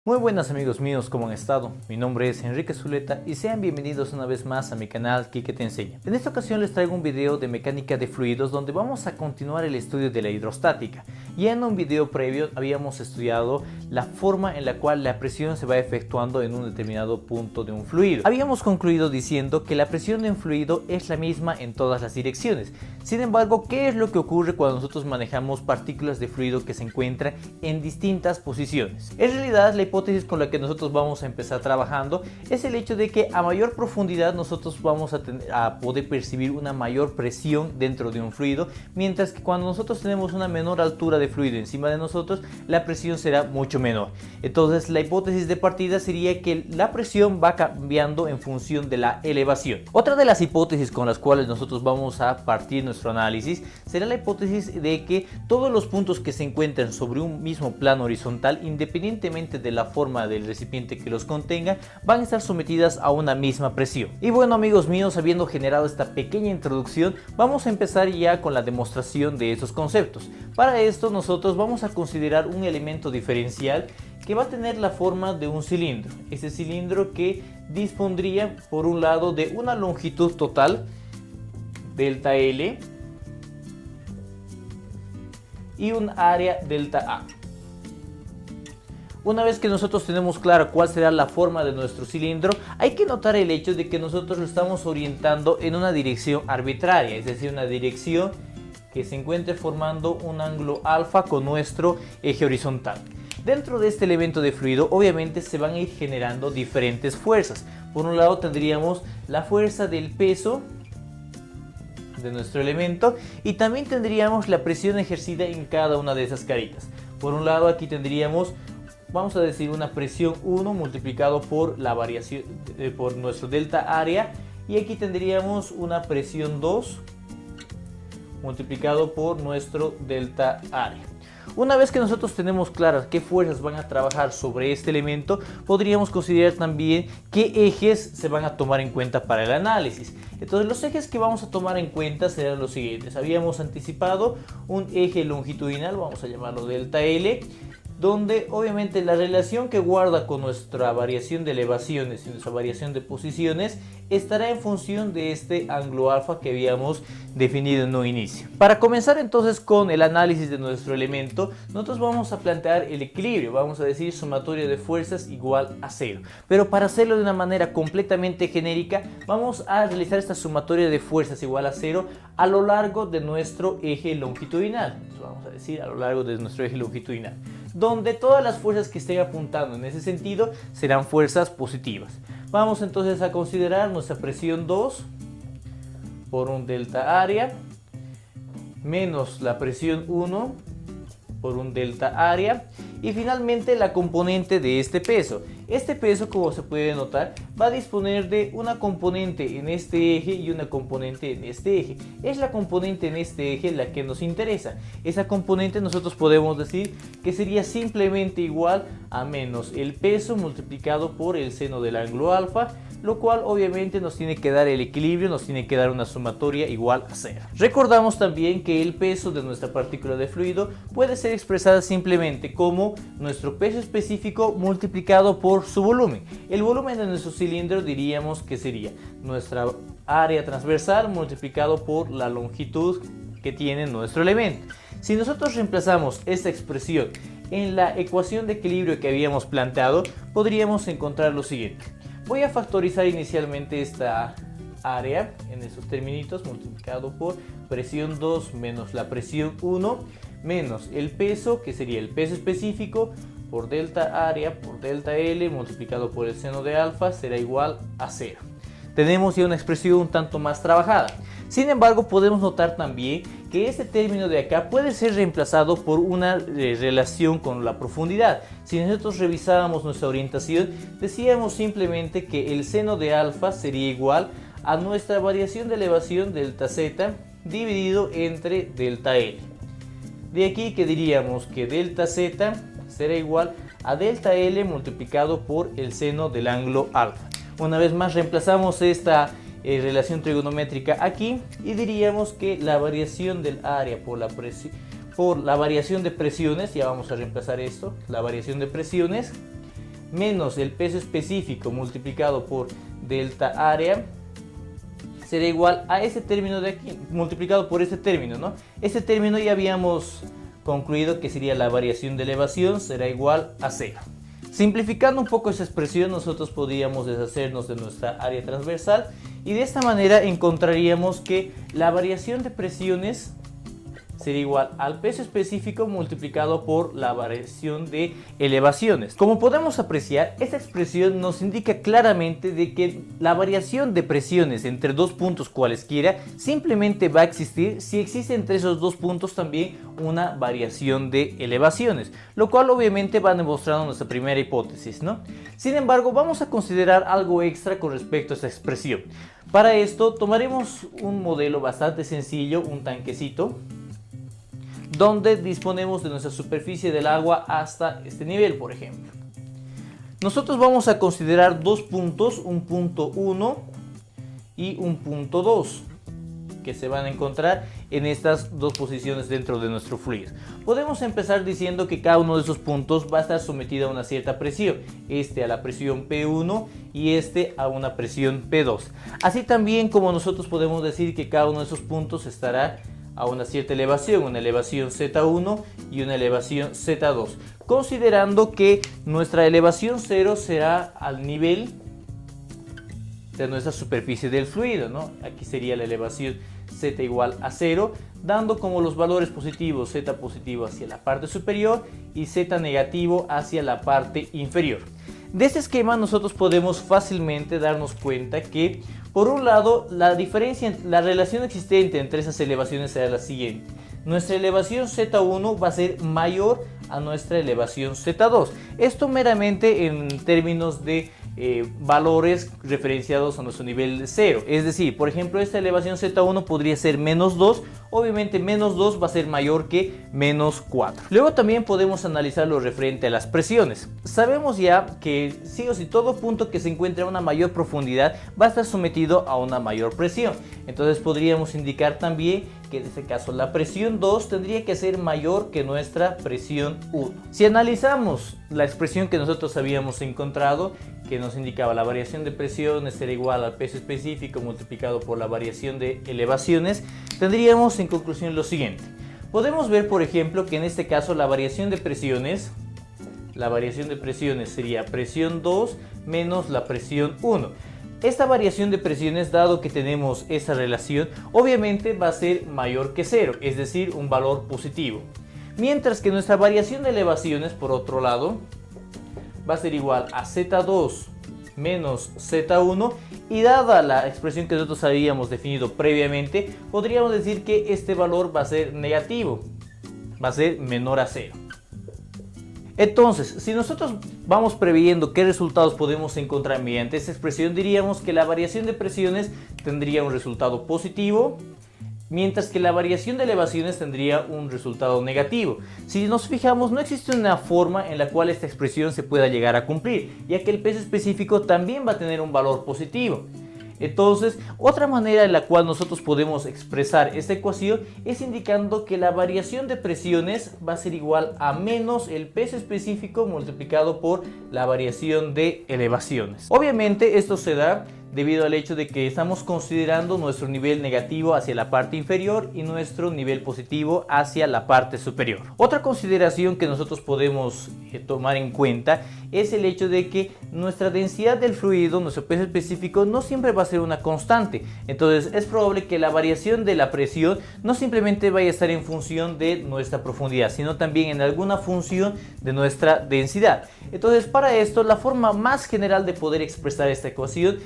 Muy buenas amigos míos, ¿cómo han estado? Mi nombre es Enrique Zuleta y sean bienvenidos una vez más a mi canal Quique Te Enseña. En esta ocasión les traigo un video de mecánica de fluidos donde vamos a continuar el estudio de la hidrostática. Ya en un video previo habíamos estudiado la forma en la cual la presión se va efectuando en un determinado punto de un fluido. Habíamos concluido diciendo que la presión de un fluido es la misma en todas las direcciones. Sin embargo, ¿qué es lo que ocurre cuando nosotros manejamos partículas de fluido que se encuentran en distintas posiciones? En realidad, la hipótesis con la que nosotros vamos a empezar trabajando es el hecho de que a mayor profundidad nosotros vamos a poder percibir una mayor presión dentro de un fluido, mientras que cuando nosotros tenemos una menor altura de fluido encima de nosotros, la presión será mucho menor. Entonces, la hipótesis de partida sería que la presión va cambiando en función de la elevación. Otra de las hipótesis con las cuales nosotros vamos a partir nuestro análisis será la hipótesis de que todos los puntos que se encuentran sobre un mismo plano horizontal, independientemente de la forma del recipiente que los contenga, van a estar sometidas a una misma presión. Y bueno amigos míos, habiendo generado esta pequeña introducción, vamos a empezar ya con la demostración de estos conceptos. Para esto nosotros vamos a considerar un elemento diferencial que va a tener la forma de un cilindro. Este cilindro que dispondría por un lado de una longitud total delta L y un área delta A. Una vez que nosotros tenemos claro cuál será la forma de nuestro cilindro, hay que notar el hecho de que nosotros lo estamos orientando en una dirección arbitraria, es decir, una dirección que se encuentre formando un ángulo alfa con nuestro eje horizontal. Dentro de este elemento de fluido obviamente se van a ir generando diferentes fuerzas. Por un lado tendríamos la fuerza del peso de nuestro elemento y también tendríamos la presión ejercida en cada una de esas caritas. Por un lado aquí tendríamos, vamos a decir, una presión 1 multiplicado por la variación por nuestro delta área, y aquí tendríamos una presión 2 multiplicado por nuestro delta área. Una vez que nosotros tenemos claras qué fuerzas van a trabajar sobre este elemento, podríamos considerar también qué ejes se van a tomar en cuenta para el análisis. Entonces los ejes que vamos a tomar en cuenta serán los siguientes. Habíamos anticipado un eje longitudinal, vamos a llamarlo delta L, donde obviamente la relación que guarda con nuestra variación de elevaciones y nuestra variación de posiciones estará en función de este ángulo alfa que habíamos definido en un inicio. Para comenzar entonces con el análisis de nuestro elemento, nosotros vamos a plantear el equilibrio, vamos a decir sumatoria de fuerzas igual a 0. Pero para hacerlo de una manera completamente genérica, vamos a realizar esta sumatoria de fuerzas igual a 0 a lo largo de nuestro eje longitudinal. Entonces, vamos a decir a lo largo de nuestro eje longitudinal, donde todas las fuerzas que estén apuntando en ese sentido serán fuerzas positivas. Vamos entonces a considerar nuestra presión 2 por un delta área menos la presión 1 por un delta área y finalmente la componente de este peso. Este peso, como se puede notar, va a disponer de una componente en este eje y una componente en este eje. Es la componente en este eje la que nos interesa. Esa componente nosotros podemos decir que sería simplemente igual a menos el peso multiplicado por el seno del ángulo alfa, lo cual obviamente nos tiene que dar el equilibrio, nos tiene que dar una sumatoria igual a 0. Recordamos también que el peso de nuestra partícula de fluido puede ser expresada simplemente como nuestro peso específico multiplicado por su volumen. El volumen de nuestro cilindro diríamos que sería nuestra área transversal multiplicado por la longitud que tiene nuestro elemento. Si nosotros reemplazamos esta expresión en la ecuación de equilibrio que habíamos planteado, podríamos encontrar lo siguiente. Voy a factorizar inicialmente esta área en esos términos multiplicado por presión 2 menos la presión 1 menos el peso, que sería el peso específico, por delta área por delta L multiplicado por el seno de alfa será igual a 0. Tenemos ya una expresión un tanto más trabajada. Sin embargo, podemos notar también que este término de acá puede ser reemplazado por una relación con la profundidad. Si nosotros revisábamos nuestra orientación, decíamos simplemente que el seno de alfa sería igual a nuestra variación de elevación delta z dividido entre delta L. De aquí que diríamos que delta z será igual a delta L multiplicado por el seno del ángulo alfa. Una vez más reemplazamos esta relación trigonométrica aquí y diríamos que la variación del área por la variación de presiones, ya vamos a reemplazar esto, la variación de presiones menos el peso específico multiplicado por delta área será igual a ese término de aquí, multiplicado por este término, ¿no? Este término ya habíamos concluido que sería la variación de elevación, será igual a 0. Simplificando un poco esa expresión, nosotros podríamos deshacernos de nuestra área transversal y de esta manera encontraríamos que la variación de presiones sería igual al peso específico multiplicado por la variación de elevaciones. Como podemos apreciar, esta expresión nos indica claramente de que la variación de presiones entre dos puntos cualesquiera simplemente va a existir si existe entre esos dos puntos también una variación de elevaciones, lo cual obviamente va demostrando nuestra primera hipótesis, ¿no? Sin embargo, vamos a considerar algo extra con respecto a esta expresión. Para esto tomaremos un modelo bastante sencillo, un tanquecito, donde disponemos de nuestra superficie del agua hasta este nivel, por ejemplo. Nosotros vamos a considerar dos puntos, un punto 1 y un punto 2, que se van a encontrar en estas dos posiciones dentro de nuestro fluido. Podemos empezar diciendo que cada uno de esos puntos va a estar sometido a una cierta presión, este a la presión P1 y este a una presión P2. Así también como nosotros podemos decir que cada uno de esos puntos estará a una cierta elevación, una elevación Z1 y una elevación Z2, considerando que nuestra elevación 0 será al nivel de nuestra superficie del fluido, ¿no? Aquí sería la elevación Z igual a 0, dando como los valores positivos Z positivo hacia la parte superior y Z negativo hacia la parte inferior. De este esquema nosotros podemos fácilmente darnos cuenta que, por un lado, la relación existente entre esas elevaciones será la siguiente. Nuestra elevación Z1 va a ser mayor a nuestra elevación Z2. Esto meramente en términos de valores referenciados a nuestro nivel de 0. Es decir, por ejemplo, esta elevación Z1 podría ser menos 2. Obviamente menos 2 va a ser mayor que menos 4. Luego también podemos analizar lo referente a las presiones. Sabemos ya que sí o sí todo punto que se encuentre a una mayor profundidad va a estar sometido a una mayor presión. Entonces podríamos indicar también que en este caso la presión 2 tendría que ser mayor que nuestra presión 1. Si analizamos la expresión que nosotros habíamos encontrado, que nos indicaba la variación de presiones será igual al peso específico multiplicado por la variación de elevaciones, tendríamos en conclusión lo siguiente. Podemos ver, por ejemplo, que en este caso la variación de presiones sería presión 2 menos la presión 1. Esta variación de presiones, dado que tenemos esa relación, obviamente va a ser mayor que 0, es decir, un valor positivo. Mientras que nuestra variación de elevaciones, por otro lado, va a ser igual a Z2 menos Z1, y dada la expresión que nosotros habíamos definido previamente, podríamos decir que este valor va a ser negativo, va a ser menor a 0. Entonces, si nosotros vamos previendo qué resultados podemos encontrar mediante esta expresión, diríamos que la variación de presiones tendría un resultado positivo, mientras que la variación de elevaciones tendría un resultado negativo. Si nos fijamos, no existe una forma en la cual esta expresión se pueda llegar a cumplir, ya que el peso específico también va a tener un valor positivo. Entonces, otra manera en la cual nosotros podemos expresar esta ecuación es indicando que la variación de presiones va a ser igual a menos el peso específico multiplicado por la variación de elevaciones. Obviamente esto se da debido al hecho de que estamos considerando nuestro nivel negativo hacia la parte inferior y nuestro nivel positivo hacia la parte superior. Otra consideración que nosotros podemos tomar en cuenta es el hecho de que nuestra densidad del fluido, nuestro peso específico, no siempre va a ser una constante. Entonces es probable que la variación de la presión no simplemente vaya a estar en función de nuestra profundidad, sino también en alguna función de nuestra densidad. Entonces, para esto, la forma más general de poder expresar esta ecuación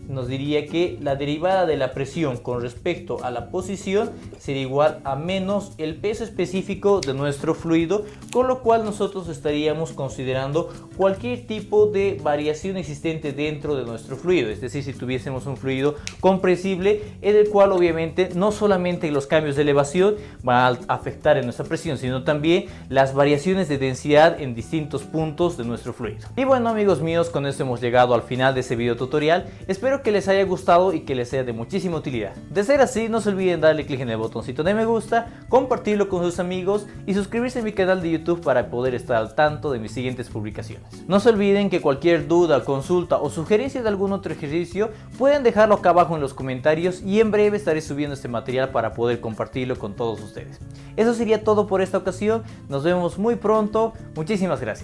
nos diría que la derivada de la presión con respecto a la posición sería igual a menos el peso específico de nuestro fluido, con lo cual nosotros estaríamos considerando cualquier tipo de variación existente dentro de nuestro fluido. Es decir, si tuviésemos un fluido compresible, en el cual obviamente no solamente los cambios de elevación van a afectar en nuestra presión, sino también las variaciones de densidad en distintos puntos de nuestro fluido. Y bueno, amigos míos, con esto hemos llegado al final de este video tutorial. Espero Espero que les haya gustado y que les sea de muchísima utilidad. De ser así, no se olviden darle clic en el botoncito de me gusta, compartirlo con sus amigos y suscribirse a mi canal de YouTube para poder estar al tanto de mis siguientes publicaciones. No se olviden que cualquier duda, consulta o sugerencia de algún otro ejercicio pueden dejarlo acá abajo en los comentarios y en breve estaré subiendo este material para poder compartirlo con todos ustedes. Eso sería todo por esta ocasión, nos vemos muy pronto, muchísimas gracias.